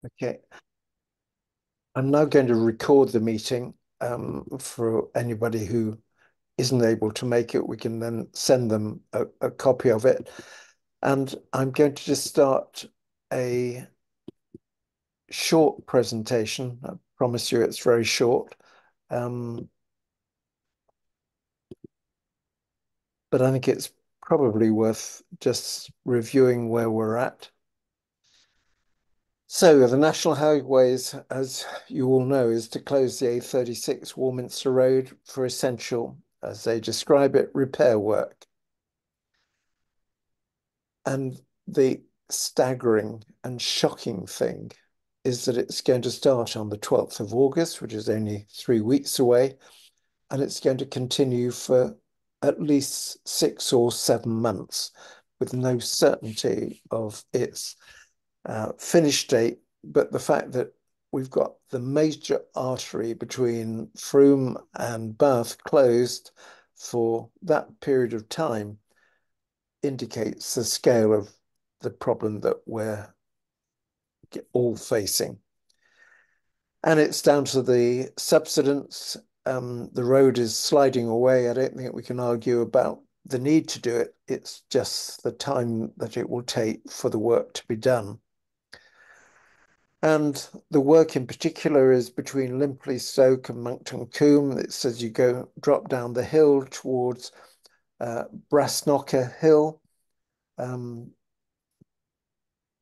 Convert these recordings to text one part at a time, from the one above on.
Okay, I'm now going to record the meeting for anybody who isn't able to make it. We can then send them a copy of it. And I'm going to just start a short presentation. I promise you it's very short. Um, but I think it's probably worth just reviewing where we're at. So the National Highways, as you all know, is to close the A36 Warminster Road for essential, as they describe it, repair work. And the staggering and shocking thing is that it's going to start on the 12th of August, which is only 3 weeks away, and it's going to continue for at least 6 or 7 months with no certainty of its finish date. But the fact that we've got the major artery between Frome and Bath closed for that period of time indicates the scale of the problem that we're all facing. And it's down to the subsidence. The road is sliding away. I don't think we can argue about the need to do it. It's just the time that it will take for the work to be done. And the work in particular is between Limpley Stoke and Monkton Combe. It says you drop down the hill towards Brassknocker Hill.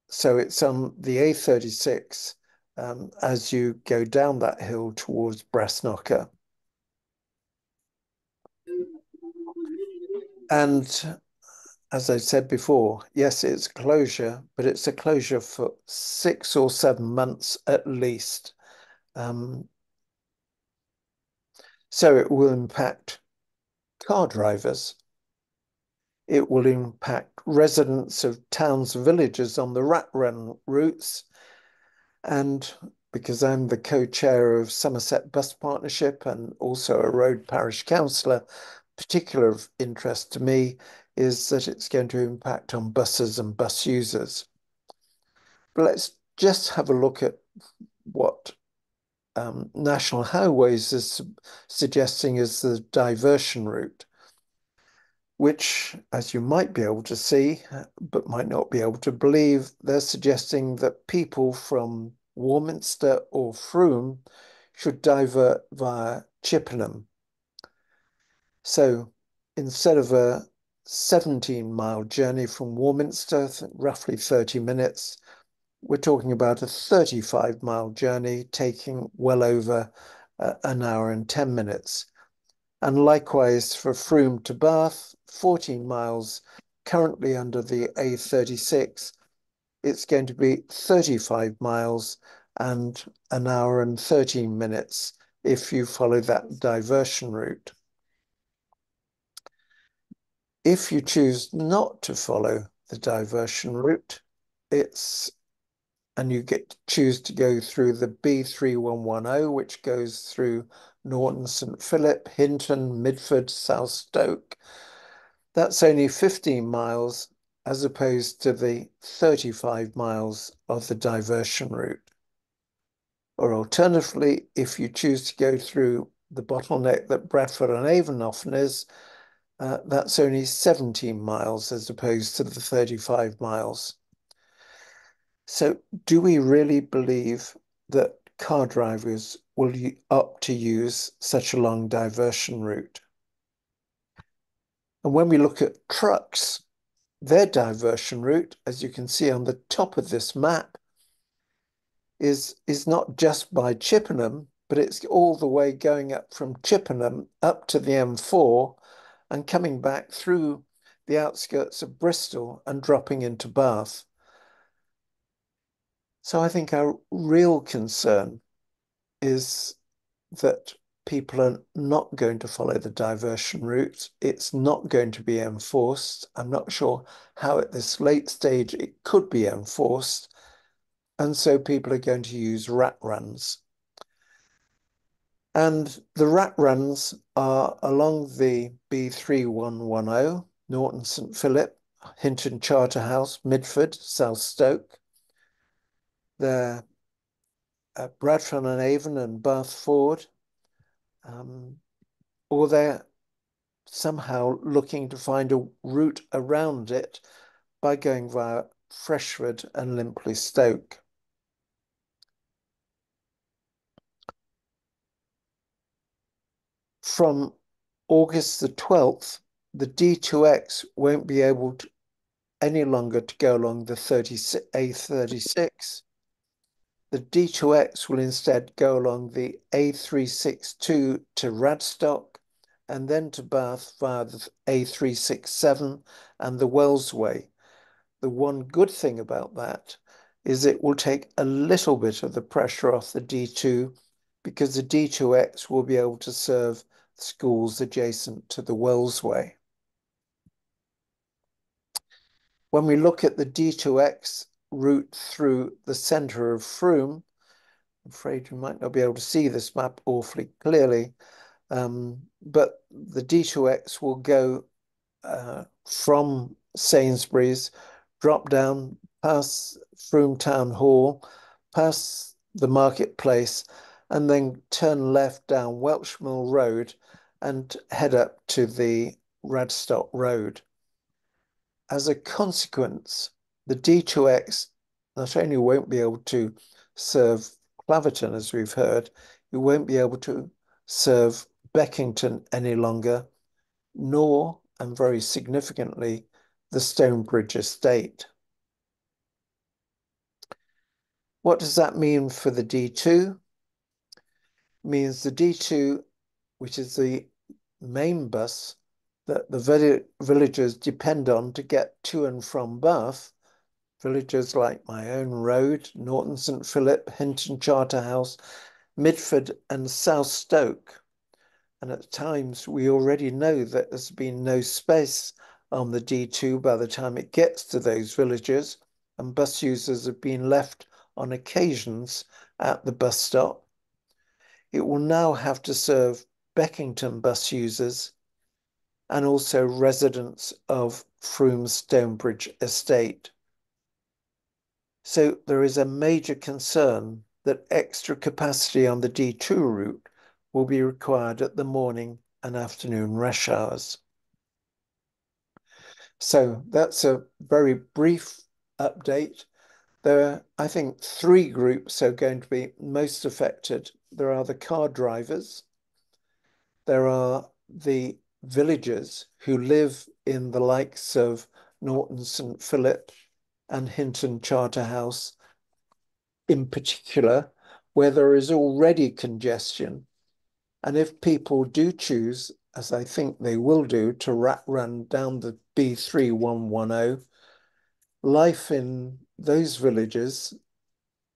So it's on the A36 as you go down that hill towards Brassknocker. And as I said before, yes, it's a closure, but it's a closure for 6 or 7 months at least. Um, so it will impact car drivers. It will impact residents of towns and villages on the rat run routes. And because I'm the co-chair of Somerset Bus Partnership and also a road parish councillor, particular of interest to me is that it's going to impact on buses and bus users. But let's just have a look at what National Highways is suggesting is the diversion route, which, as you might be able to see, but might not be able to believe, they're suggesting that people from Warminster or Frome should divert via Chippenham. So instead of a 17-mile journey from Warminster, roughly 30 minutes, we're talking about a 35-mile journey taking well over an hour and 10 minutes. And likewise for Frome to Bath, 14 miles currently under the A36, it's going to be 35 miles and an hour and 13 minutes if you follow that diversion route. If you choose not to follow the diversion route, and you choose to go through the B3110, which goes through Norton, St Philip, Hinton, Midford, South Stoke. That's only 15 miles as opposed to the 35 miles of the diversion route. Or alternatively, if you choose to go through the bottleneck that Bradford and Avon often is, that's only 17 miles as opposed to the 35 miles. So do we really believe that car drivers will opt to use such a long diversion route? And when we look at trucks, their diversion route, as you can see on the top of this map, is not just by Chippenham, but it's all the way going up from Chippenham up to the M4 and coming back through the outskirts of Bristol and dropping into Bath. So I think our real concern is that people are not going to follow the diversion route. It's not going to be enforced. I'm not sure how at this late stage it could be enforced. And so people are going to use rat runs. And the rat runs are along the B3110, Norton St Philip, Hinton Charterhouse, Midford, South Stoke. They're Bradford and Avon and Bath Ford, or they're somehow looking to find a route around it by going via Freshford and Limpley Stoke. From August the 12th, the D2X won't be able to any longer to go along the A36. The D2X will instead go along the A362 to Radstock and then to Bath via the A367 and the Wellsway. The one good thing about that is it will take a little bit of the pressure off the D2 because the D2X will be able to serve schools adjacent to the Wellsway. When we look at the D2X route through the centre of Frome, I'm afraid you might not be able to see this map awfully clearly, but the D2X will go from Sainsbury's, drop down past Frome Town Hall, past the marketplace, and then turn left down Welsh Mill Road and head up to the Radstock Road. As a consequence, the D2X not only won't be able to serve Claverton, as we've heard, it won't be able to serve Beckington any longer, nor, and very significantly, the Stonebridge estate. What does that mean for the D2? It means the D2, which is the main bus that the villagers depend on to get to and from Bath, villages like my own road, Norton St Philip, Hinton Charterhouse, Midford and South Stoke. And at times we already know that there's been no space on the D2 by the time it gets to those villages, and bus users have been left on occasions at the bus stop. It will now have to serve Beckington bus users and also residents of Frome Stonebridge estate. So there is a major concern that extra capacity on the D2 route will be required at the morning and afternoon rush hours. So that's a very brief update. There are, I think, three groups are going to be most affected. There are the car drivers, there are the villagers who live in the likes of Norton St Philip and Hinton Charterhouse in particular, where there is already congestion. And if people do choose, as I think they will do, to run down the B3110, life in those villages,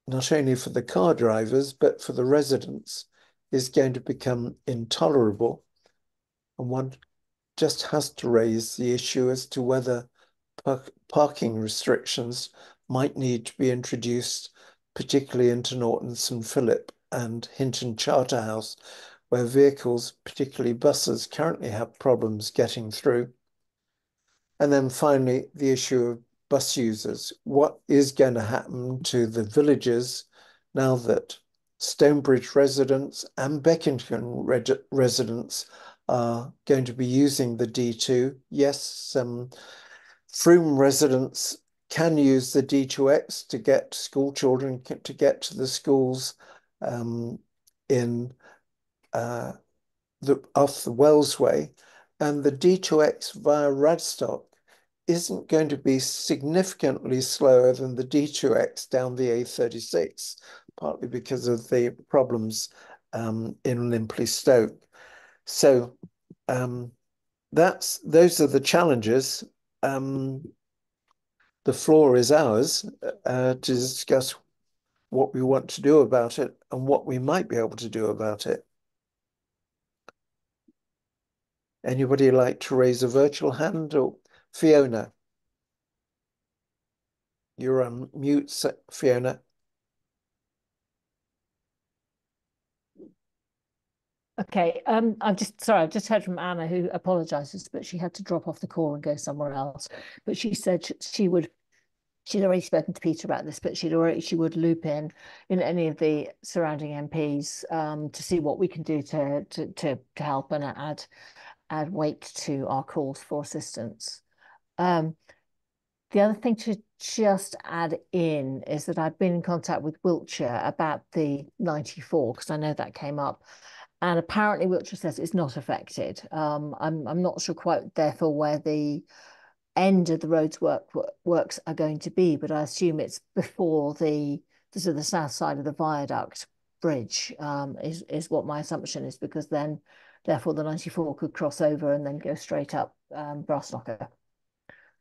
not only for the car drivers, but for the residents, is going to become intolerable. And one just has to raise the issue as to whether parking restrictions might need to be introduced, particularly into Norton St Philip and Hinton Charterhouse, where vehicles, particularly buses, currently have problems getting through. And then finally, the issue of bus users. What is going to happen to the villages now that Stonebridge residents and Beckington residents are going to be using the D2? Yes, Frome residents can use the D2X to get school children to get to the schools in off the Wellsway, and the D2X via Radstock isn't going to be significantly slower than the D2X down the A36, partly because of the problems in Limpley Stoke. So those are the challenges. The floor is ours to discuss what we want to do about it and what we might be able to do about it. Anybody like to raise a virtual hand? Or Fiona, you're on mute, Fiona. Okay, I've just heard from Anna, who apologises, but she had to drop off the call and go somewhere else. But she said she would she'd already spoken to Peter about this, but she would loop in any of the surrounding MPs to see what we can do to help and add weight to our calls for assistance. Um, the other thing to just add in is that I've been in contact with Wiltshire about the 94 because I know that came up. And apparently Wiltshire says it's not affected. I'm not sure quite therefore where the end of the works are going to be, but I assume it's before the sort of the south side of the viaduct bridge, is what my assumption is, because then therefore the 94 could cross over and then go straight up Brassknocker.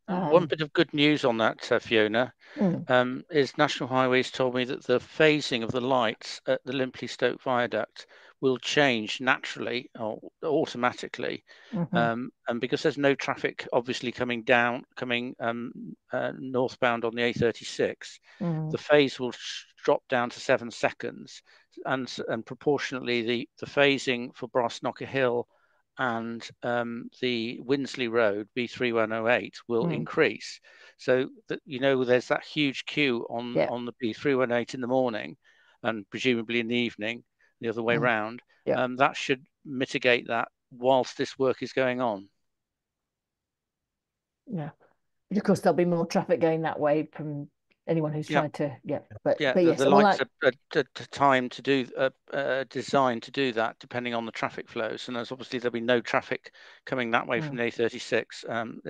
One Um, bit of good news on that, Fiona, mm, is National Highways told me that the phasing of the lights at the Limpley Stoke Viaduct will change naturally or automatically. mhm, And because there's no traffic obviously coming northbound on the A36, mm, the phase will drop down to 7 seconds. And proportionately, the phasing for Brassknocker Hill and the Winsley Road B3108 will mm, increase. So that there's that huge queue yeah, on the B318 in the morning, and presumably in the evening, the other way mm, round. yeah, That should mitigate that whilst this work is going on. yeah. But of course, there'll be more traffic going that way from anyone who's Yeah, tried to, yeah. yeah. But The yes, well, lights that, are timed to do designed to do that depending on the traffic flows. And there's obviously there'll be no traffic coming that way from mm, the A36.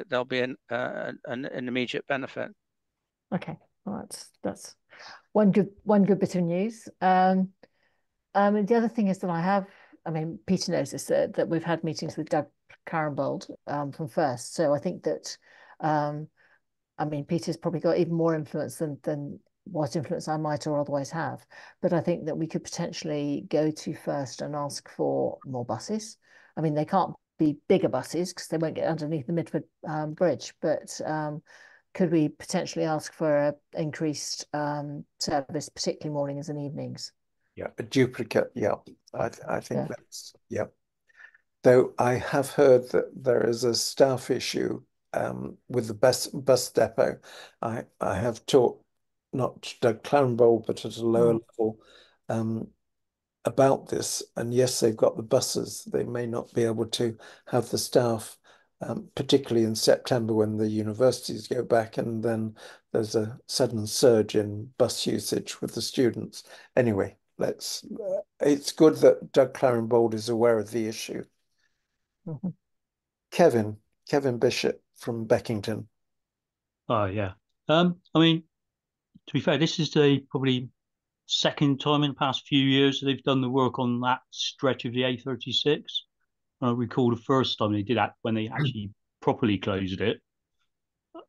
There'll be an immediate benefit. okay. Well, that's one good bit of news. And the other thing is that I mean, Peter knows this, that we've had meetings with Doug Carambold from First. So I think that, um, I mean, Peter's probably got even more influence than what influence I might or otherwise have. But I think that we could potentially go to First and ask for more buses. I mean, they can't be bigger buses because they won't get underneath the Midford Bridge. But could we potentially ask for an increased service, particularly mornings and evenings? Yeah, a duplicate. Yeah, I think Yeah. that's yeah. Though I have heard that there is a staff issue with the bus depot. I have talked not to Doug Clarenbold, but at a lower Mm, level um, about this. And yes, they've got the buses. They may not be able to have the staff, particularly in September when the universities go back, and then there's a sudden surge in bus usage with the students. Anyway, let's. It's good that Doug Clarenbold is aware of the issue. mhm, Kevin Bishop from Beckington. Oh yeah. I mean, to be fair, this is the probably second time in the past few years that they've done the work on that stretch of the A36. I recall the first time they did that when they actually properly closed it.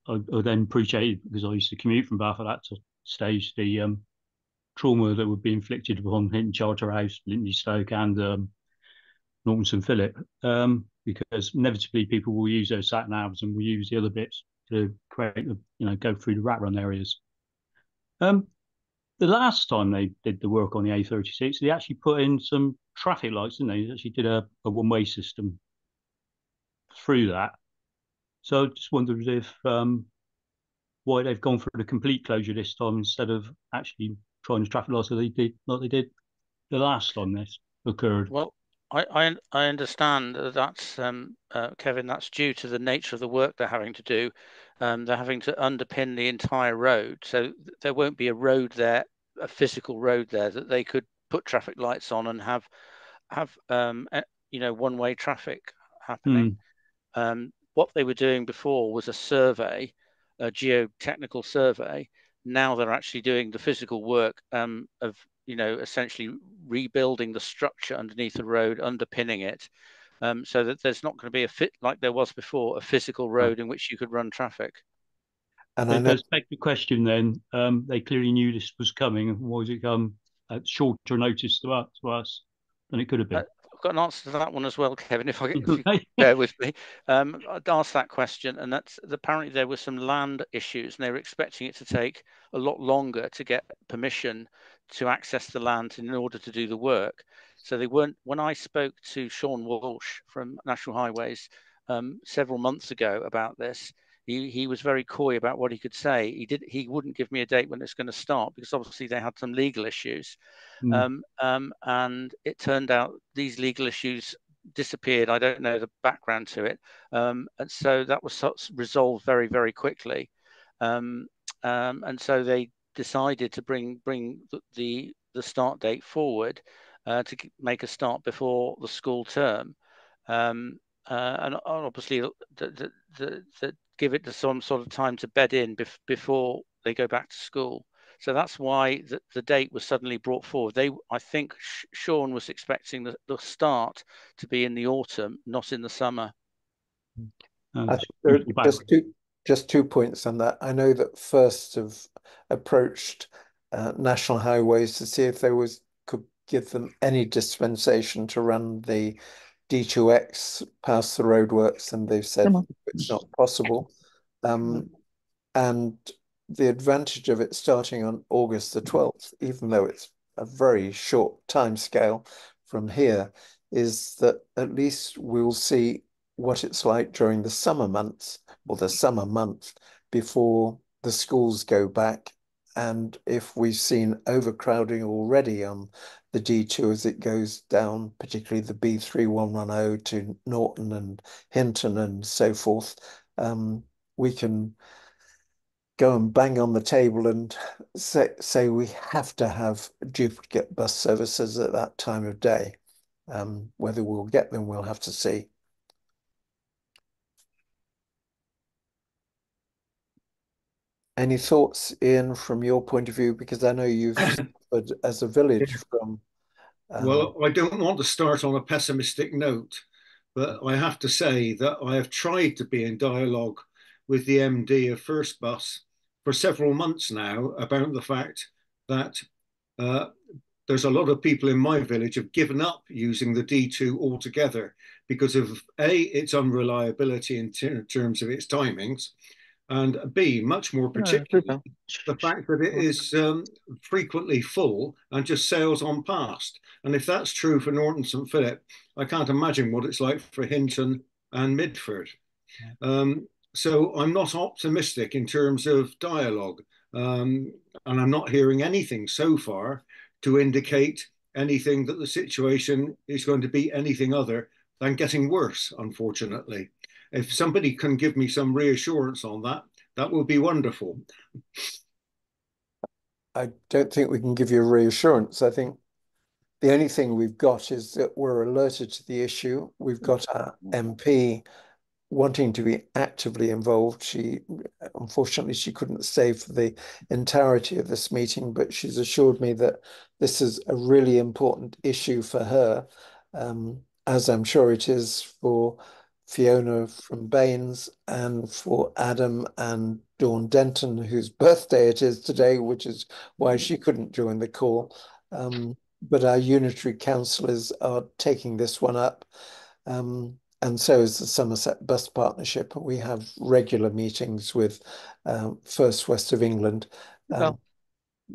I then appreciated, because I used to commute from Bath at that stage, the trauma that would be inflicted upon Hinton Charterhouse, Lindsey Stoke, and Norton St Philip, because inevitably people will use those sat navs and will use the other bits to create, go through the rat run areas. Um, the last time they did the work on the A36, they actually put in some traffic lights, didn't they? They actually did a one-way system through that. So I just wondered if why they've gone for the complete closure this time instead of actually trying to traffic lights like they did the last time this occurred. Well, I understand that's Kevin. That's due to the nature of the work they're having to do. They're having to underpin the entire road, so there won't be a road there, a physical road there that they could put traffic lights on and have one-way traffic happening. Mm, What they were doing before was a survey, a geotechnical survey. Now they're actually doing the physical work of essentially rebuilding the structure underneath the road, underpinning it, so that there's not going to be a fit like there was before, a physical right. road in which you could run traffic. And I It know does beg the question then, they clearly knew this was coming, and why has it come at shorter notice to us than it could have been? I've got an answer to that one as well, Kevin. If you Okay. bear with me, I'd ask that question, and that's apparently there were some land issues, and they were expecting it to take a lot longer to get permission to access the land in order to do the work. So they weren't. When I spoke to Sean Walsh from National Highways several months ago about this, he was very coy about what he could say. He wouldn't give me a date when it's going to start, because obviously they had some legal issues. And it turned out these legal issues disappeared. I don't know the background to it. And so that was resolved very, very quickly. And so they decided to bring the start date forward to make a start before the school term. And obviously give it some sort of time to bed in before they go back to school. So that's why the date was suddenly brought forward. I think Sean was expecting the start to be in the autumn, not in the summer. I think there are just two points on that. I know that First have approached National Highways to see if could give them any dispensation to run the D2X past the roadworks, and they've said it's not possible. And the advantage of it starting on August the 12th, even though it's a very short time scale from here, is that at least we'll see what it's like during the summer months, or the summer month before the schools go back. And if we've seen overcrowding already on the D2 as it goes down, particularly the B3110 to Norton and Hinton and so forth, we can go and bang on the table and say we have to have duplicate bus services at that time of day. Whether we'll get them, we'll have to see. Any thoughts, Ian, from your point of view? Because I know you've suffered as a village from. Well, I don't want to start on a pessimistic note, but I have to say that I have tried to be in dialogue with the MD of First Bus for several months now about the fact that there's a lot of people in my village have given up using the D2 altogether because of A, its unreliability in terms of its timings, and B, much more particularly, the fact that it is frequently full and just sails on past. And if that's true for Norton St Philip, I can't imagine what it's like for Hinton and Midford. So I'm not optimistic in terms of dialogue, and I'm not hearing anything so far to indicate anything that the situation is going to be anything other than getting worse, unfortunately. If somebody can give me some reassurance on that, that would be wonderful. I don't think we can give you a reassurance. I think the only thing we've got is that we're alerted to the issue. We've got our MP wanting to be actively involved. Unfortunately, she couldn't stay for the entirety of this meeting, but she's assured me that this is a really important issue for her, as I'm sure it is for Fiona from Baines and for Adam and Dawn Denton, whose birthday it is today, which is why she couldn't join the call. But our unitary councillors are taking this one up. And so is the Somerset Bus Partnership. We have regular meetings with First West of England.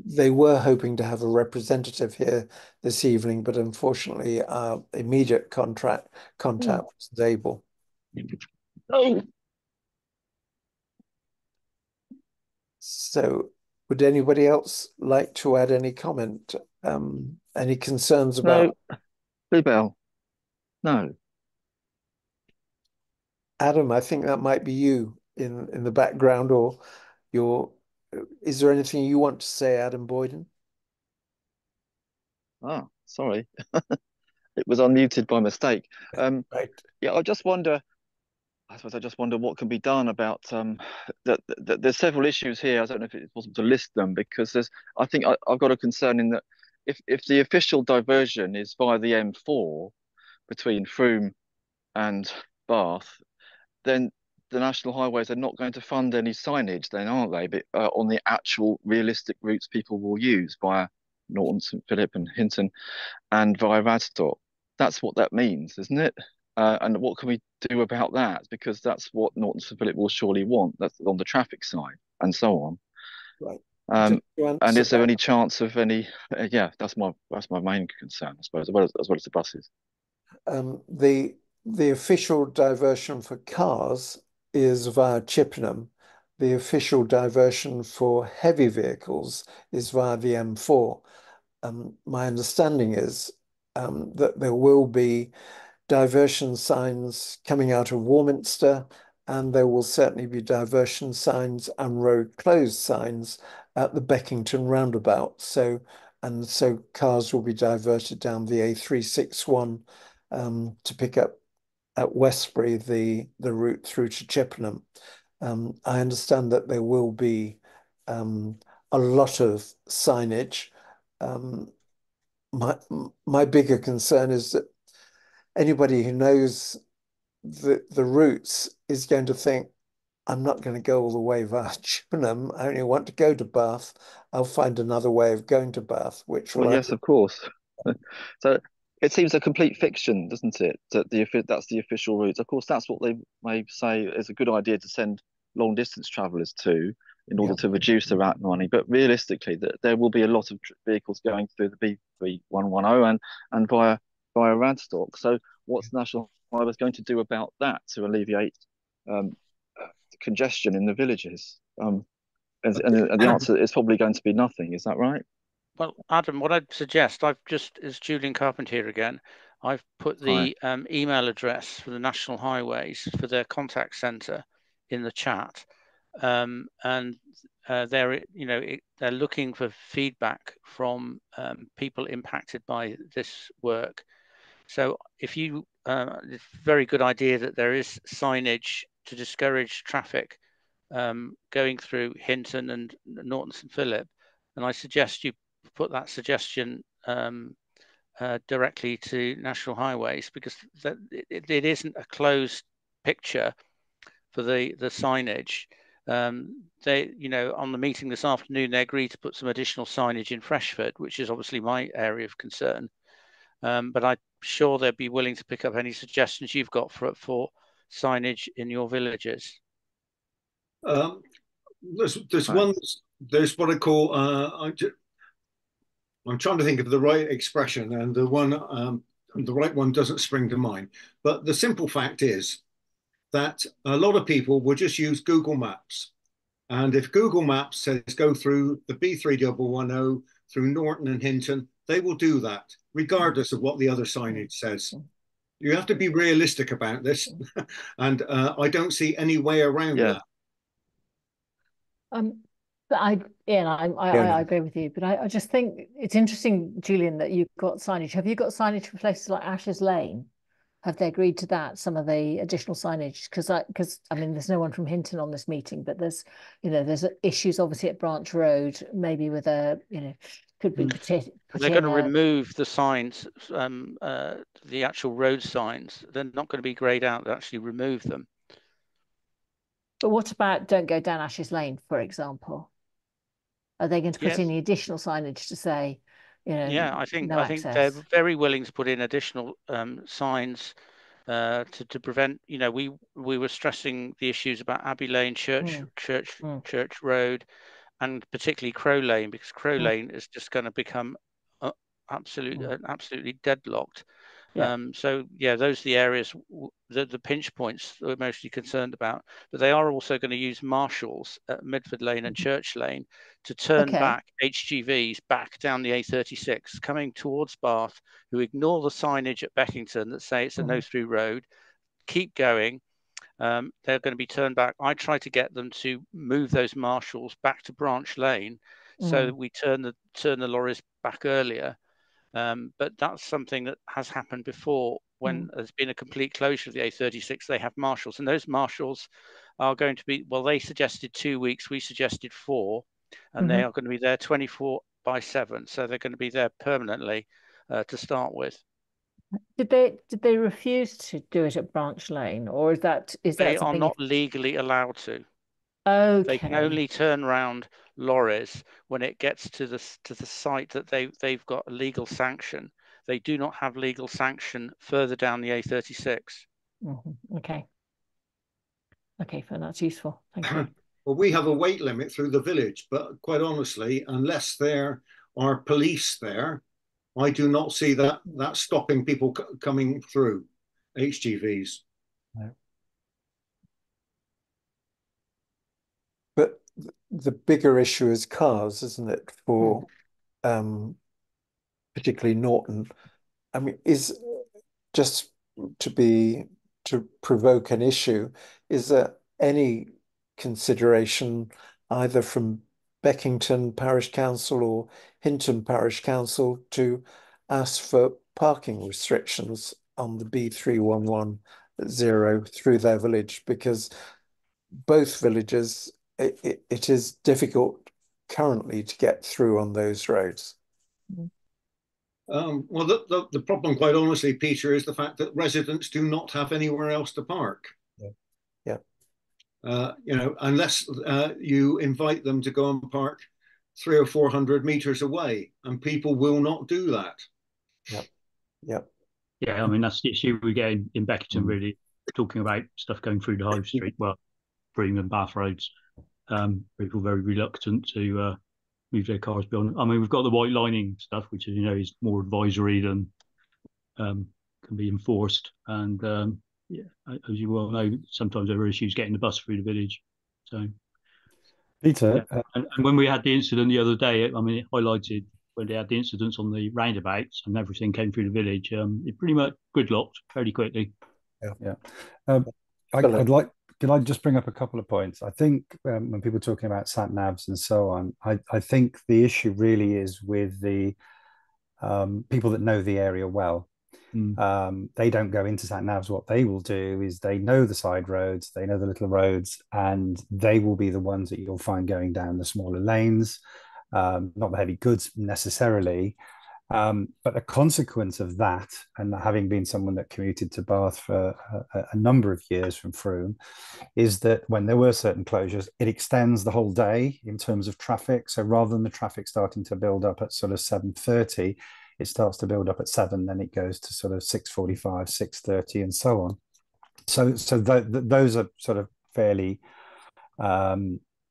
They were hoping to have a representative here this evening, but unfortunately our immediate contact wasn't able. So would anybody else like to add any comment? Any concerns about? No, Bluebell. No. Adam, I think that might be you in the background, or is there anything you want to say, Adam Boyden? Ah, sorry. It was unmuted by mistake. Right. Yeah, I just wonder what can be done about there's several issues here. I don't know if it's possible to list them, because I think I've got a concern in that if the official diversion is via the M4 between Frome and Bath, then the National Highways are not going to fund any signage then, aren't they? But, on the actual realistic routes people will use via Norton, St Philip and Hinton and via Radstock. That's what that means, isn't it? And what can we do about that? Because that's what Norton St Philip will surely want. That's on the traffic side and so on. Right. And is there any chance of any? Yeah, that's my main concern, I suppose, as well as the buses. The official diversion for cars is via Chippenham. The official diversion for heavy vehicles is via the M4. My understanding is that there will be diversion signs coming out of Warminster, and there will certainly be diversion signs and road closed signs at the Beckington roundabout. So cars will be diverted down the A361 to pick up at Westbury the route through to Chippenham. I understand that there will be a lot of signage. Um, my bigger concern is that anybody who knows the routes is going to think, I'm not going to go all the way via Chippenham. I only want to go to Bath. I'll find another way of going to Bath, which Well, will yes, either. of course. So it seems a complete fiction, doesn't it? That that's the official route. Of course, that's what they may say is a good idea to send long distance travellers to in order Yeah. to reduce the rat money. But realistically, that there will be a lot of vehicles going through the B3110 and via Radstock. So what's National Highways going to do about that to alleviate um, congestion in the villages? And the answer is probably going to be nothing. Is that right? Well, Adam, what I'd suggest, I've just, as Julian Carpenter here again, I've put Hi. the email address for the National Highways for their contact centre in the chat, and they're, they're looking for feedback from people impacted by this work. So if you, it's a very good idea that there is signage to discourage traffic going through Hinton and Norton St Philip, and I suggest you put that suggestion directly to National Highways, because it isn't a closed picture for the signage. They, on the meeting this afternoon, they agreed to put some additional signage in Freshford, which is obviously my area of concern. But I'm sure they'd be willing to pick up any suggestions you've got for signage in your villages. Um, there's Hi. one, there's what I call, I'm trying to think of the right expression, and the right one doesn't spring to mind. But the simple fact is that a lot of people will just use Google Maps. And if Google Maps says go through the B3110 through Norton and Hinton, they will do that, regardless of what the other signage says. You have to be realistic about this, and I don't see any way around Yeah. that. But Ian, Yeah, I no. agree with you, but I just think it's interesting, Julian, that you've got signage. Have you got signage for places like Ashes Lane? Have they agreed to that, some of the additional signage? Because I mean, there's no one from Hinton on this meeting, but there's issues obviously at Branch Road, maybe with could we put They're going in to a. remove the signs, the actual road signs. They're not going to be greyed out. They actually remove them. But what about don't go down Ashes Lane, for example? Are they going to put Yes. in the additional signage to say, Yeah, no I think they're access? very willing to put in additional signs to prevent. We were stressing the issues about Abbey Lane, Mm, Church Road, and particularly Crow Lane, because Crow mm, Lane is just going to become mm. absolutely deadlocked. Yeah. So yeah, those are the areas, the pinch points that we're mostly concerned about. But they are also going to use marshals at Medford Lane and Mhm. Church Lane to turn Okay. back HGVs back down the A36 coming towards Bath, who ignore the signage at Beckington that say it's a no Mhm. through road, keep going. They're going to be turned back. I try to get them to move those marshals back to Branch Lane so Mm, that we turn the lorries back earlier. But that's something that has happened before when mm, there's been a complete closure of the A36. They have marshals, and those marshals are going to be, well, they suggested 2 weeks, we suggested 4, and they mhm. are going to be there 24/7. So they're going to be there permanently to start with. Did they refuse to do it at Branch Lane, or is that They are something you? not legally allowed to. They can Okay. only turn around lorries when it gets to the site that they've got a legal sanction. They do not have legal sanction further down the A36. Mhm. Okay. Okay, fine. That's useful. Thank you. Well, we have a weight limit through the village, but quite honestly, unless there are police there, I do not see that stopping people coming through HGVs. No. the bigger issue is cars, isn't it? For particularly Norton. I mean, is just to provoke an issue, is there any consideration either from Beckington Parish Council or Hinton Parish Council to ask for parking restrictions on the B3110 through their village? Because both villages, it is difficult currently to get through on those roads. Well, the problem, quite honestly, Peter, is the fact that residents do not have anywhere else to park. Yeah. Yeah. Unless you invite them to go and park 300 or 400 meters away, and people will not do that. Yep. Yep. Yeah, I mean, that's the issue we get in Beckington, really, talking about stuff going through the High Street, well, Frome and Bath roads. People very reluctant to move their cars beyond. I mean, we've got the white lining stuff, which, is more advisory than can be enforced. And yeah, as you well know, sometimes there are issues getting the bus through the village. So, Peter, yeah. And when we had the incident the other day, I mean, it highlighted when they had the incidents on the roundabouts and everything came through the village. It pretty much gridlocked fairly quickly. Yeah. I'd like. Can I just bring up a couple of points? I think when people are talking about sat navs and so on, I think the issue really is with the people that know the area well. They don't go into sat navs. What they will do is they know the side roads, they know the little roads, and they will be the ones that you'll find going down the smaller lanes, not the heavy goods necessarily. But a consequence of that, and having been someone that commuted to Bath for a number of years from Frome, is that when there were certain closures, it extends the whole day in terms of traffic. So rather than the traffic starting to build up at sort of 7:30, it starts to build up at 7, then it goes to sort of 6:45, 6:30, and so on. So those are sort of fairly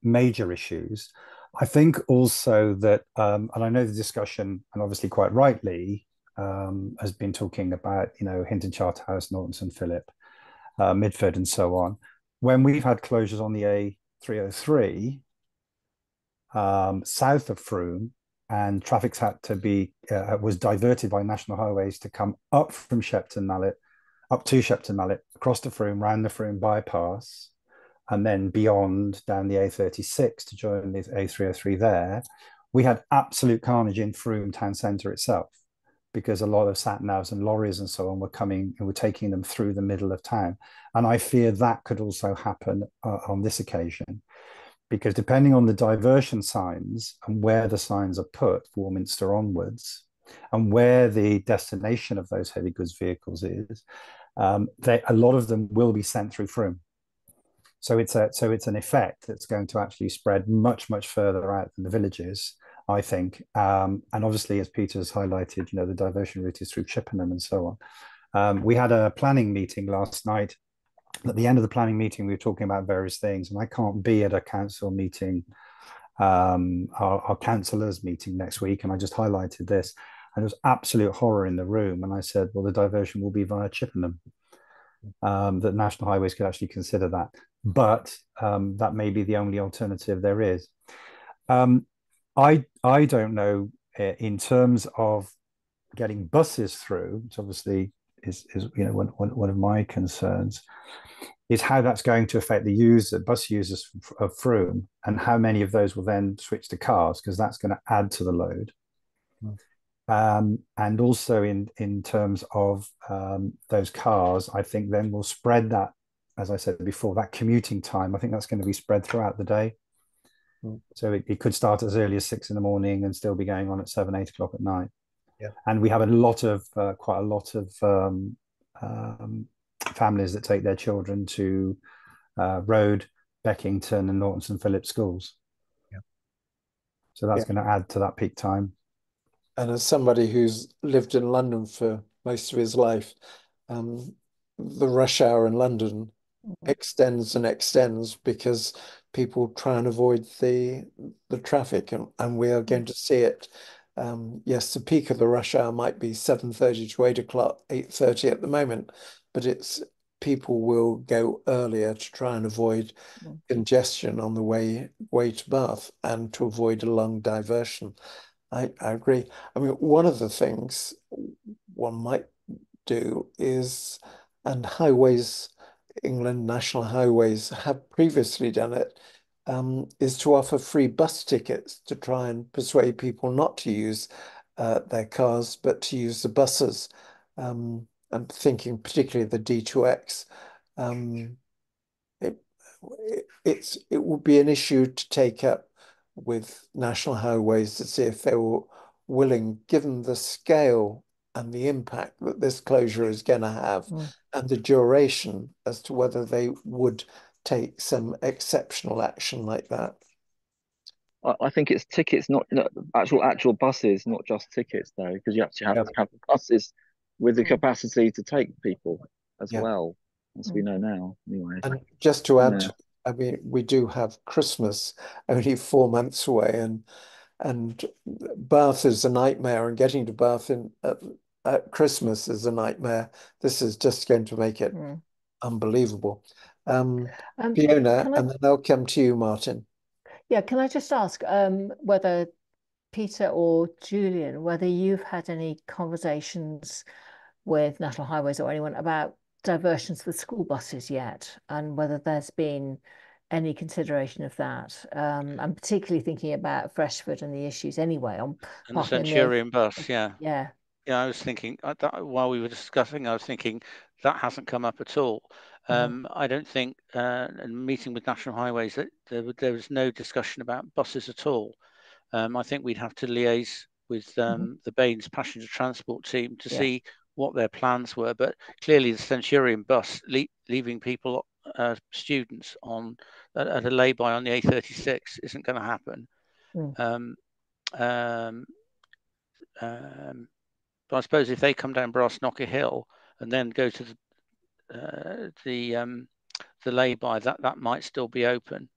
major issues. I think also that, and I know the discussion, and obviously quite rightly, has been talking about, Hinton Charterhouse, Norton St Philip, Midford, and so on. When we've had closures on the A303 south of Frome, and traffic's had to be was diverted by national highways to come up from Shepton Mallet, up to Shepton Mallet, across to Frome, round the Frome bypass, and then beyond down the A36 to join the A303 there, we had absolute carnage in Frome town centre itself, because a lot of sat navs and lorries and so on were coming and were taking them through the middle of town. And I fear that could also happen on this occasion, because depending on the diversion signs and where the signs are put, Warminster onwards, and where the destination of those heavy goods vehicles is, a lot of them will be sent through Frome. So it's an effect that's going to actually spread much, much further out than the villages, I think. And obviously, as Peter's highlighted, the diversion route is through Chippenham and so on. We had a planning meeting last night. At the end of the planning meeting, we were talking about various things, and I can't be at a council meeting, our councillors meeting next week, and I just highlighted this, and there was absolute horror in the room. And I said, well, the diversion will be via Chippenham. That National Highways could actually consider that, but that may be the only alternative there is. I don't know in terms of getting buses through, which obviously is one of my concerns, is how that's going to affect the bus users of Frome, and how many of those will then switch to cars, because that's going to add to the load. And also in terms of those cars, I think then we'll spread that, as I said before, that commuting time. I think that's going to be spread throughout the day. So it could start as early as 6 in the morning and still be going on at 7, 8 o'clock at night. Yeah. And we have quite a lot of families that take their children to Road, Beckington, and Norton St Philip schools. Yeah. So that's going to add to that peak time. And as somebody who's lived in London for most of his life, the rush hour in London extends and extends because people try and avoid the traffic, and we are going to see it. Yes, the peak of the rush hour might be 7:30 to 8 o'clock, 8:30 at the moment, but it's people will go earlier to try and avoid congestion on the way to Bath and to avoid a long diversion. I agree. I mean, one of the things one might do is, and highways, England national highways have previously done it, is to offer free bus tickets to try and persuade people not to use their cars, but to use the buses. I'm thinking particularly the D2X. Um, it, it would be an issue to take up with National Highways to see if they were willing, given the scale and the impact that this closure is going to have and the duration, as to whether they would take some exceptional action like that. I think it's tickets, not actual buses, not just tickets though, because you actually have Yeah. to have buses with the capacity to take people as Yeah. well, as we know now. Anyway, And just to add, yeah. I mean, we do have Christmas only 4 months away, and Bath is a nightmare, and getting to Bath at Christmas is a nightmare. This is just going to make it unbelievable. Fiona, and then I'll come to you, Martin. Yeah, can I just ask whether Peter or Julian, whether you've had any conversations with National Highways or anyone about diversions with school buses yet, and whether there's been any consideration of that. I'm particularly thinking about Freshford and the issues anyway on And the parking in Centurion bus, yeah. Yeah. Yeah, I was thinking while we were discussing, I was thinking that hasn't come up at all. I don't think, and meeting with National Highways, that there was no discussion about buses at all. I think we'd have to liaise with the Baines passenger transport team to see what their plans were. But clearly, the Centurion bus leaving people, students on at a lay-by on the A36 isn't going to happen. But I suppose if they come down Brass-Knocker Hill and then go to the lay-by, that might still be open.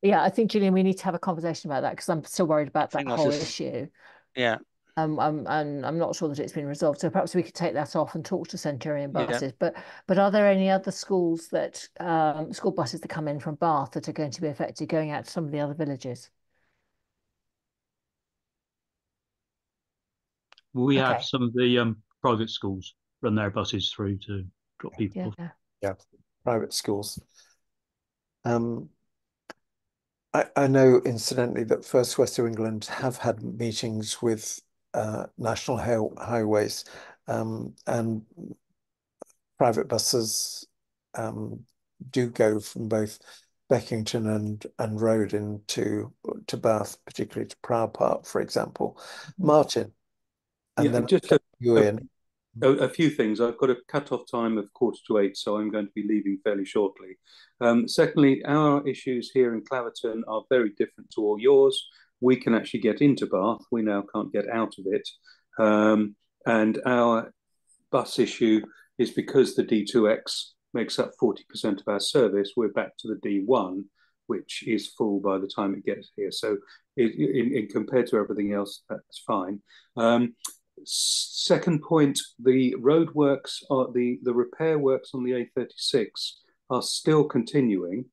Yeah, I think, Julian, we need to have a conversation about that because I'm still worried about that whole issue. Yeah. And I'm not sure that it's been resolved. So perhaps we could take that off and talk to Centurion buses. But are there any other schools that school buses that come in from Bath that are going to be affected going out to some of the other villages? We have some of the private schools run their buses through to drop people off. Yeah, private schools. I know, incidentally, that First West of England have had meetings with National Highways, and private buses do go from both Beckington and Road into Bath, particularly to Prow Park, for example. Martin, and then just you in. A few things. I've got a cut-off time of 7:45, so I'm going to be leaving fairly shortly. Secondly, our issues here in Claverton are very different to all yours. We can actually get into Bath. We now can't get out of it. And our bus issue is because the D2X makes up 40% of our service. We're back to the D1, which is full by the time it gets here. So in compared to everything else, that's fine. Second point, the roadworks, the repair works on the A36 are still continuing,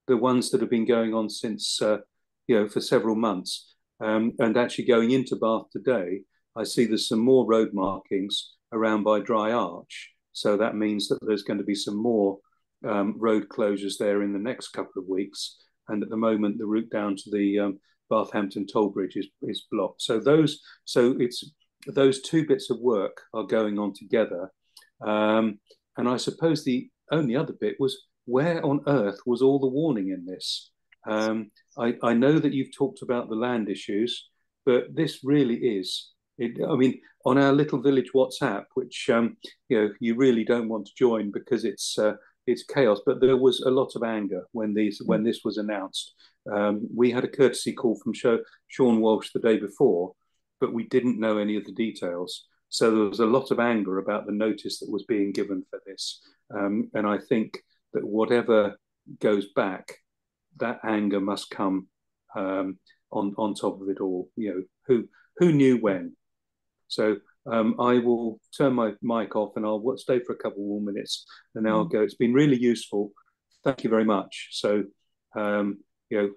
the ones that have been going on since, for several months. And actually going into Bath today, I see there's some more road markings around by Dry Arch. So that means that there's going to be some more road closures there in the next couple of weeks. And at the moment, the route down to the Bathampton toll bridge is blocked. So those two bits of work are going on together. And I suppose the only other bit was, where on earth was all the warning in this? I know that you've talked about the land issues, but this really is. I mean, on our little village WhatsApp, which you really don't want to join because it's chaos. But there was a lot of anger when this was announced. We had a courtesy call from Sean Walsh the day before, but we didn't know any of the details. So there was a lot of anger about the notice that was being given for this. And I think that whatever goes back, that anger must come on top of it all. Who knew when? So I will turn my mic off and I'll stay for a couple more minutes and then I'll Mm. go. It's been really useful. Thank you very much. So,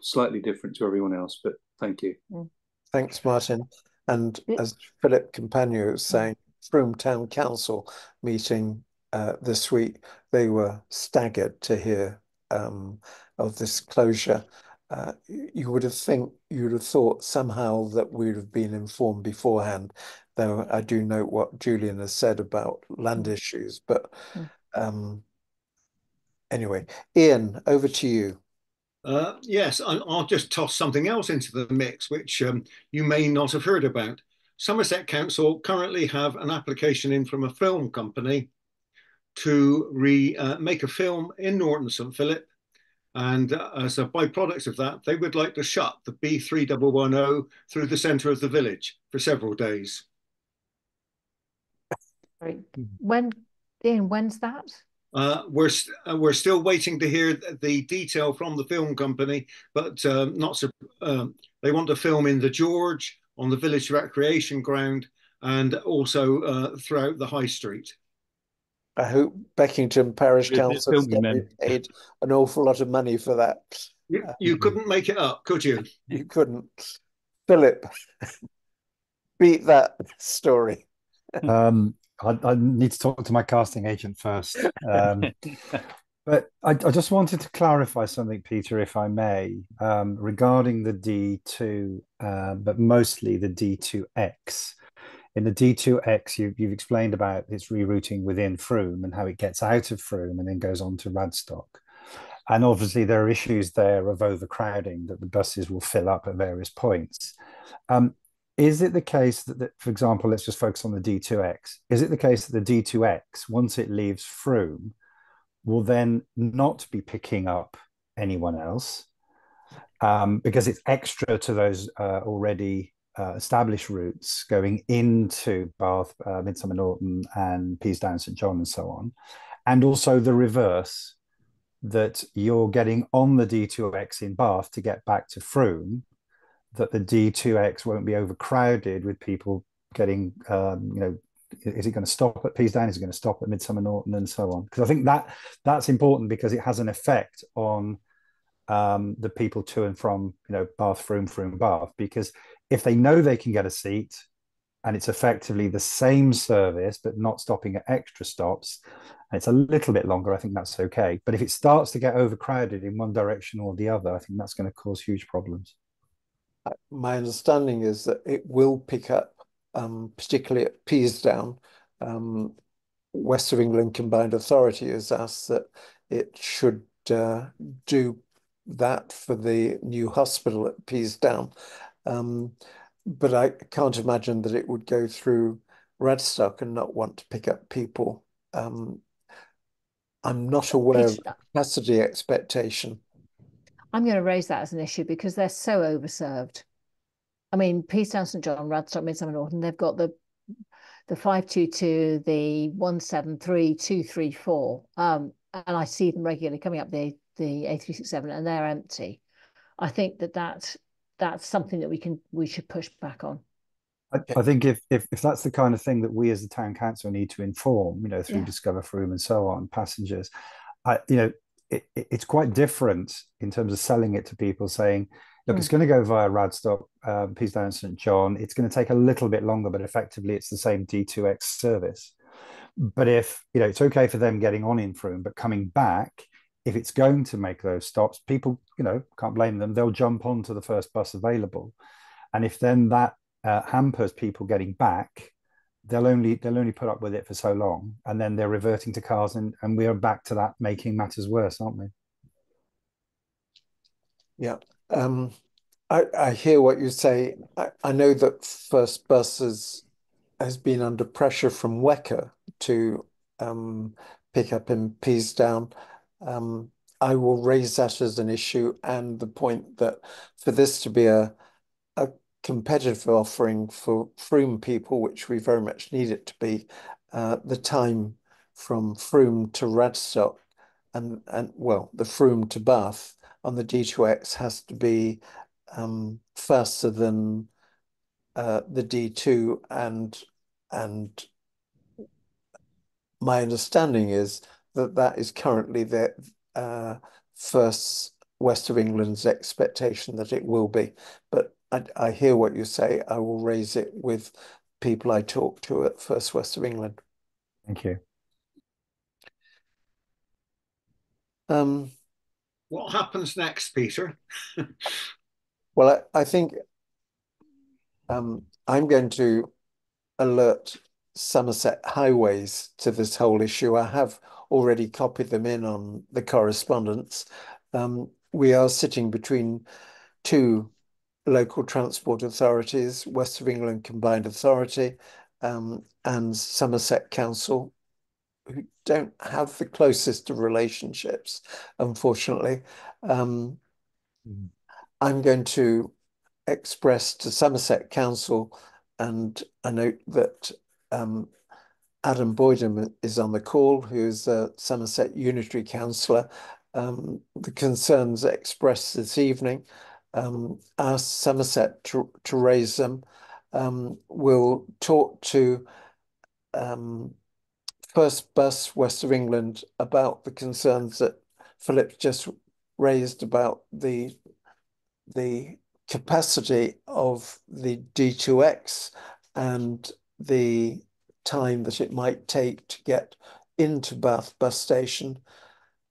slightly different to everyone else, but thank you. Mm. Thanks, Martin. And It- as Philip Campagno was mm. saying, Frome Town Council meeting this week, they were staggered to hear of this closure. You would have thought somehow that we would have been informed beforehand, though I do note what Julian has said about land Mm. issues. But Mm. anyway, Ian, over to you. Yes, I'll just toss something else into the mix, which you may not have heard about. Somerset Council currently have an application in from a film company to make a film in Norton St Philip. And as a byproduct of that, they would like to shut the B3110 through the centre of the village for several days. Sorry. Ian, when's that? We're still waiting to hear the detail from the film company, but not so. They want to film in the George, on the village recreation ground, and also throughout the high street. I hope Beckington Parish It's Council is filming getting then. paid an awful lot of money for that. You couldn't make it up, could you? You couldn't. Philip, beat that story. I need to talk to my casting agent first. But I just wanted to clarify something, Peter, if I may, regarding the D2, but mostly the D2X. In the D2X, you've explained about its rerouting within Frome and how it gets out of Frome and then goes on to Radstock. And obviously, there are issues there of overcrowding, that the buses will fill up at various points. Is it the case that, for example, let's just focus on the D2X. Is it the case that the D2X, once it leaves Frome, will then not be picking up anyone else because it's extra to those already established routes going into Bath, Midsummer Norton, and Peasdown, St John, and so on, and also the reverse, that you're getting on the D2X in Bath to get back to Frome, that the D2X won't be overcrowded with people getting, is it going to stop at Peasdown? Is it going to stop at Midsummer Norton and so on? Because I think that's important because it has an effect on the people to and from, Bath, Frome, Bath. Because if they know they can get a seat and it's effectively the same service but not stopping at extra stops, and it's a little bit longer, I think that's okay. But if it starts to get overcrowded in one direction or the other, I think that's going to cause huge problems. My understanding is that it will pick up, particularly at Peasdown. West of England Combined Authority has asked that it should do that for the new hospital at Peasdown. But I can't imagine that it would go through Radstock and not want to pick up people. I'm not aware of Peter, capacity expectation. I'm going to raise that as an issue because they're so overserved. I mean, Peasdown, St John, Radstock, Midsummer Norton, they've got the 522, the 173, 234. And I see them regularly coming up the A367 and they're empty. I think that's something that we should push back on. I think if that's the kind of thing that we as the town council need to inform, through Yeah. Discover Frome and so on, passengers, it's quite different in terms of selling it to people, saying, look, it's going to go via Radstock, Peasdown, St John. It's going to take a little bit longer, but effectively it's the same D2X service. But if, it's okay for them getting on in Frome, but coming back, if it's going to make those stops, people, can't blame them. They'll jump onto the first bus available. And if then that hampers people getting back, they'll only put up with it for so long, and then they're reverting to cars, and we are back to that making matters worse, aren't we? Yeah. I hear what you say. I know that First Bus has been under pressure from Wecker to pick up in Peasdown. I will raise that as an issue and the point that for this to be a competitive offering for Frome people, which we very much need it to be, the time from Frome to Radstock and well, the Frome to Bath on the D2X has to be faster than the D2 and and my understanding is that that is currently the first West of England's expectation that it will be. But I hear what you say. I will raise it with people I talk to at First West of England. Thank you. What happens next, Peter? Well, I think I'm going to alert Somerset Highways to this whole issue. I have already copied them in on the correspondence. We are sitting between two local transport authorities, West of England Combined Authority, and Somerset Council, who don't have the closest of relationships, unfortunately. I'm going to express to Somerset Council, and I note that Adam Boydham is on the call, who is a Somerset Unitary Councillor. The concerns expressed this evening, ask Somerset to raise them. We'll talk to First Bus West of England about the concerns that Philip just raised about the capacity of the D2X and the time that it might take to get into Bath bus station.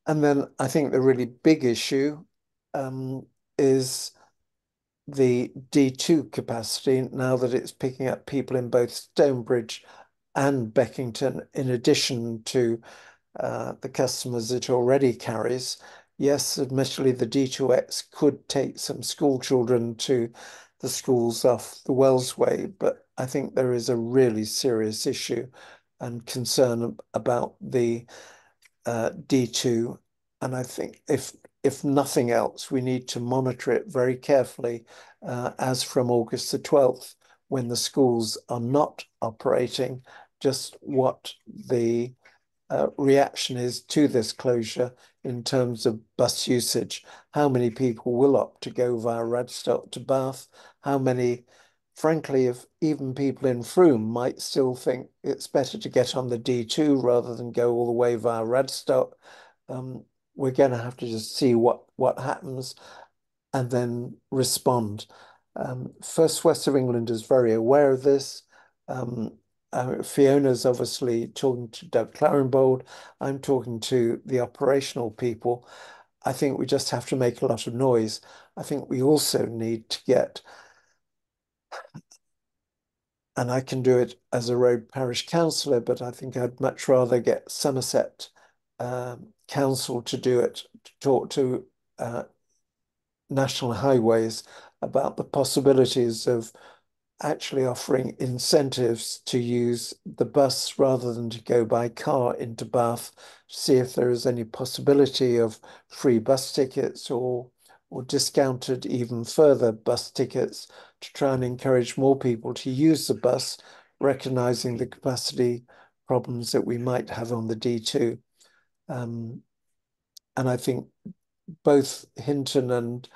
And then I think the really big issue is the D2 capacity now that it's picking up people in both Stonebridge and Beckington, in addition to the customers it already carries. Yes, admittedly, the D2X could take some school children to the schools off the Wellsway, but I think there is a really serious issue and concern about the D2. And I think if nothing else, we need to monitor it very carefully as from August the 12th, when the schools are not operating, just what the reaction is to this closure in terms of bus usage. How many people will opt to go via Radstock to Bath? How many, frankly, if even people in Frome might still think it's better to get on the D2 rather than go all the way via Radstock? We're going to have to just see what happens and then respond. First West of England is very aware of this. Fiona's obviously talking to Doug Clarenbold. I'm talking to the operational people. I think we just have to make a lot of noise. I think we also need to get, and I can do it as a road parish councillor, but I think I'd much rather get Somerset Council to do it, to talk to National Highways about the possibilities of actually offering incentives to use the bus rather than to go by car into Bath, see if there is any possibility of free bus tickets or discounted even further bus tickets to try and encourage more people to use the bus, recognizing the capacity problems that we might have on the D2. And I think both Hinton and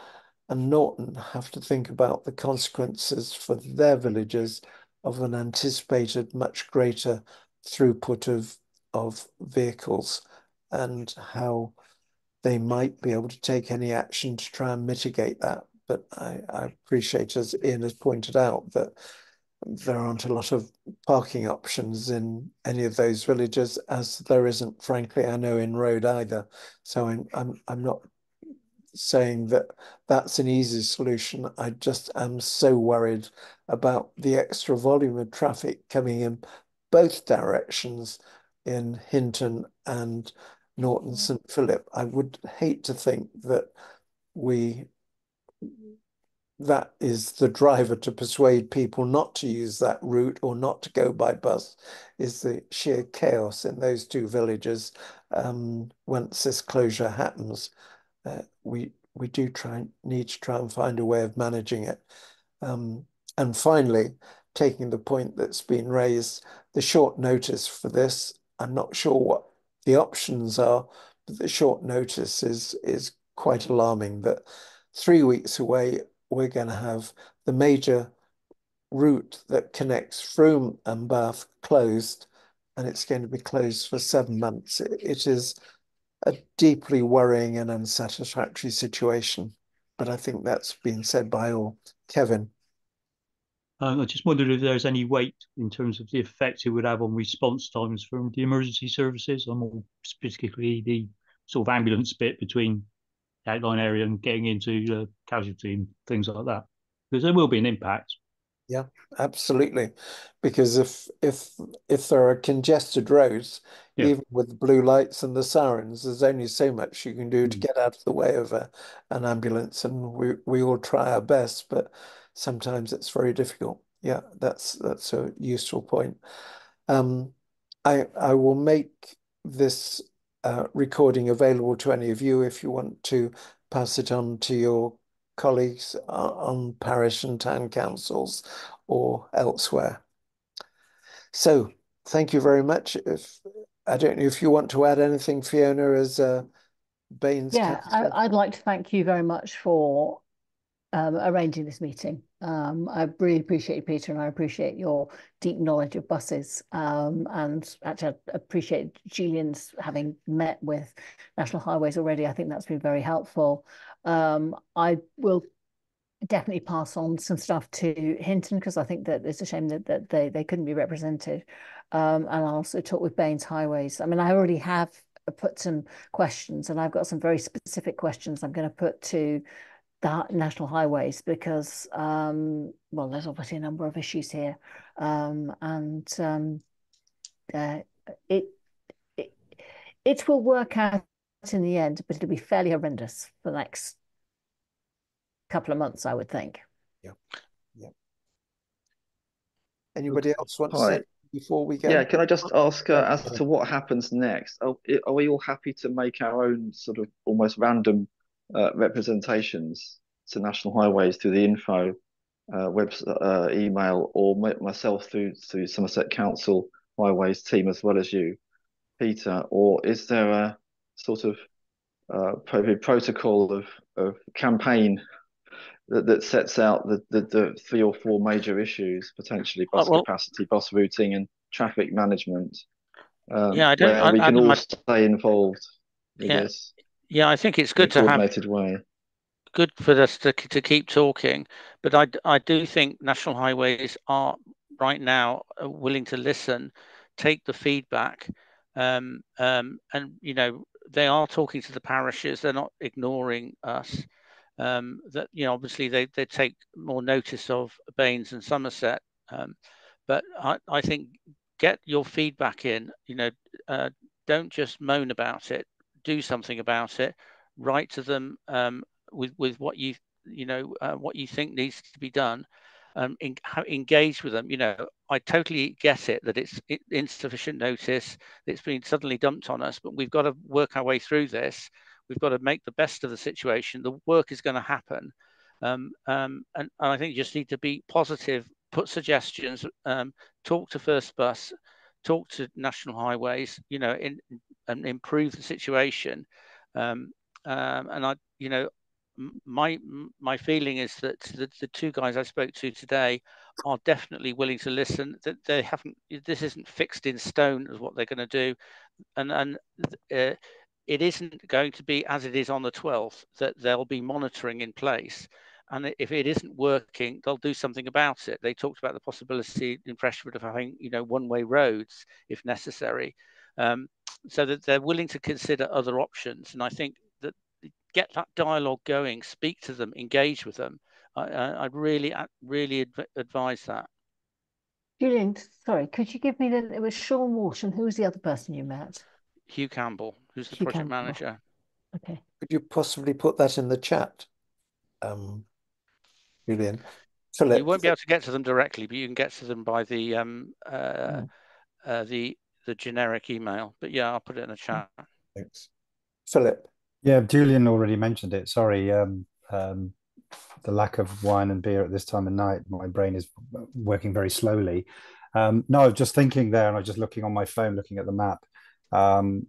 Norton have to think about the consequences for their villages of an anticipated much greater throughput of vehicles and how they might be able to take any action to try and mitigate that. But I appreciate, as Ian has pointed out, that there aren't a lot of parking options in any of those villages, as there isn't, frankly, I know in Road either. So I'm not saying that that's an easy solution. I just am so worried about the extra volume of traffic coming in both directions in Hinton and Norton St. Philip. I would hate to think that that is the driver to persuade people not to use that route or not to go by bus, is the sheer chaos in those two villages once this closure happens. We do need to try and find a way of managing it. And finally, taking the point that's been raised, the short notice for this, I'm not sure what the options are, but the short notice is quite alarming that 3 weeks away, we're going to have the major route that connects Frome and Bath closed, and it's going to be closed for 7 months. It is a deeply worrying and unsatisfactory situation, but I think that's been said by all. Kevin. I just wondered if there's any weight in terms of the effect it would have on response times from the emergency services, or more specifically the sort of ambulance bit between the outline area and getting into the casualty and things like that. Because there will be an impact. Yeah, absolutely. Because if there are congested roads, Yeah. even with the blue lights and the sirens, there's only so much you can do to get out of the way of an ambulance, and we all try our best, but sometimes it's very difficult. Yeah, that's a useful point. Um, I will make this recording available to any of you if you want to pass it on to your colleagues on parish and town councils or elsewhere. So thank you very much. If I don't know if you want to add anything, Fiona, as Baines Yeah, counsel. I'd like to thank you very much for arranging this meeting. I really appreciate you, Peter, and I appreciate your deep knowledge of buses. And actually, I appreciate Julian's having met with National Highways already. I think that's been very helpful. I will definitely pass on some stuff to Hinton because I think that it's a shame that they couldn't be represented. And I'll also talk with Baines Highways. I mean, I already have put some questions, and I've got some very specific questions I'm going to put to the National Highways because, well, there's obviously a number of issues here, and uh, it, it it will work out in the end, but it'll be fairly horrendous for the next couple of months, I would think. Yeah. Yeah. Anybody else want to Hi. say before we go? Yeah, can I just ask Yeah. as to what happens next? Are we all happy to make our own sort of almost random representations to National Highways through the info email, or myself through Somerset Council Highways team as well as you, Peter? Or is there a sort of protocol of campaign that sets out the three or four major issues, potentially bus Well, capacity, bus routing, and traffic management, yeah, I don't. where we can Adam, all stay involved with yeah, this yeah, I think it's in a good to have coordinated way? good for us to keep talking, but I do think National Highways are right now willing to listen, take the feedback, and they are talking to the parishes. They're not ignoring us. That obviously they take more notice of Baines and Somerset, um, but I think get your feedback in. Don't just moan about it. Do something about it. Write to them with what what you think needs to be done. Engage with them. I totally get it that it's insufficient notice. It's been suddenly dumped on us, but we've got to work our way through this. We've got to make the best of the situation. The work is going to happen, and I think you just need to be positive. Put suggestions. Talk to First Bus. Talk to National Highways. And improve the situation. And I, my feeling is that the two guys I spoke to today are definitely willing to listen. That they haven't. This isn't fixed in stone as what they're going to do, and it isn't going to be as it is on the 12th. That there'll be monitoring in place. And if it isn't working, they'll do something about it. They talked about the possibility in Freshford of having, one-way roads if necessary, so that they're willing to consider other options. And I think that get that dialogue going, speak to them, engage with them. I'd really advise that. Julian, sorry, could you give me it was Sean Walsh, and who was the other person you met? Hugh Campbell, who's the Hugh project Campbell. manager. Okay. Could you possibly put that in the chat, Julian? Philip. You won't be able to get to them directly, but you can get to them by the the generic email. But yeah, I'll put it in the chat. Thanks. Philip. Yeah, Julian already mentioned it. Sorry. The lack of wine and beer at this time of night, my brain is working very slowly. No, I was just thinking there, and I was just looking on my phone, looking at the map, about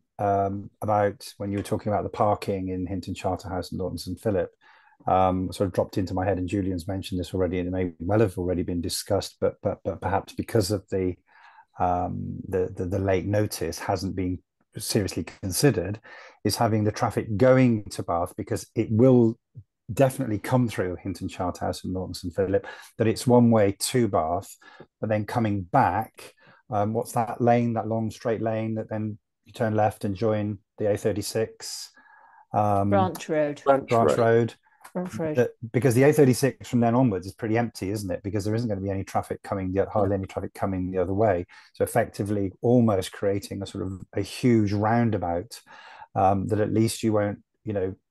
when you were talking about the parking in Hinton Charterhouse and Lawton St Philip. sort of dropped into my head, and Julian's mentioned this already, and it may well have already been discussed, but perhaps because of the late notice hasn't been seriously considered, is having the traffic going to Bath, because it will definitely come through Hinton Charterhouse and Norton St Philip, that it's one way to Bath, but then coming back, what's that lane, that long straight lane that then you turn left and join the A36? Branch Road. Branch Road. Branch Road. Because the A36 from then onwards is pretty empty, isn't it? Because there isn't going to be any traffic coming, hardly any traffic coming the other way. So effectively almost creating a sort of a huge roundabout, that at least you won't,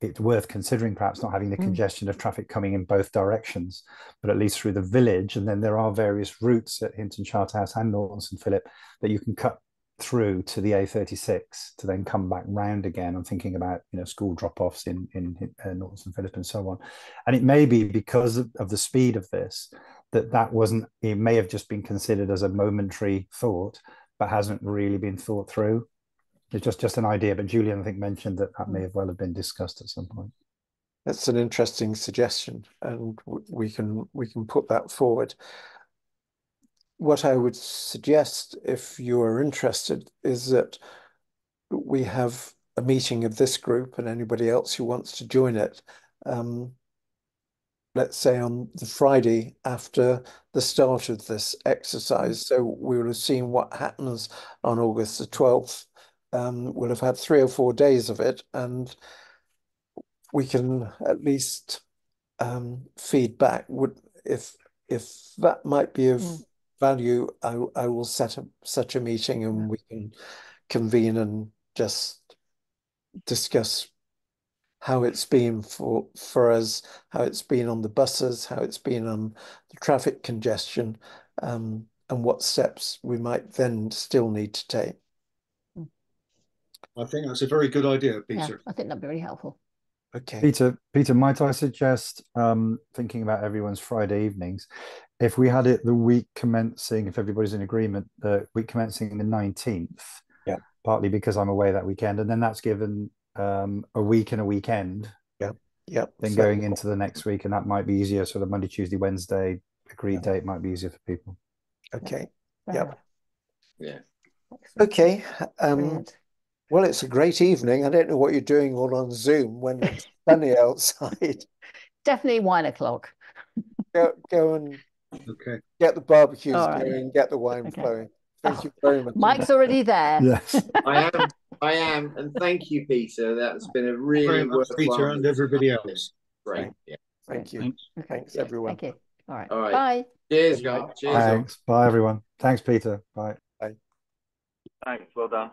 it's worth considering perhaps not having the congestion of traffic coming in both directions, but at least through the village. And then there are various routes at Hinton Charterhouse and Norton St Philip that you can cut through to the A36 to then come back round again. I'm thinking about school drop-offs in Norton St Philip and so on. And it may be because of the speed of this that wasn't, it may have just been considered as a momentary thought, but hasn't really been thought through. It's just an idea, but Julian, I think, mentioned that may have well have been discussed at some point. That's an interesting suggestion, and we can put that forward. What I would suggest, if you are interested, is that we have a meeting of this group and anybody else who wants to join it, let's say on the Friday after the start of this exercise. So we will have seen what happens on August the 12th. We'll have had 3 or 4 days of it, and we can at least feedback. If that might be of value, I will set up such a meeting, and we can convene and just discuss how it's been for us, how it's been on the buses, how it's been on the traffic congestion, and what steps we might then still need to take. I think that's a very good idea, Peter. Yeah, I think that'd be really helpful. Okay. Peter, might I suggest, thinking about everyone's Friday evenings, if we had it the week commencing, if everybody's in agreement, the week commencing the 19th, partly because I'm away that weekend, and then that's given a week and a weekend. Then going into the next week, and that might be easier, sort of Monday, Tuesday, Wednesday, agreed date might be easier for people. Okay. Yeah. Okay. Brilliant. Well, it's a great evening. I don't know what you're doing all on Zoom when it's sunny outside. Definitely wine o'clock. Go and get the barbecues going, get the wine flowing. Thank you very much. Mike's already there. Yes. I am, and thank you, Peter. That's been a really worthwhile. Peter and everybody else. Great. Thank you. Thanks, everyone. Thank you. All right. Bye. Cheers, guys. Cheers. Thanks. Bye, everyone. Thanks, Peter. Bye. Bye. Thanks. Well done.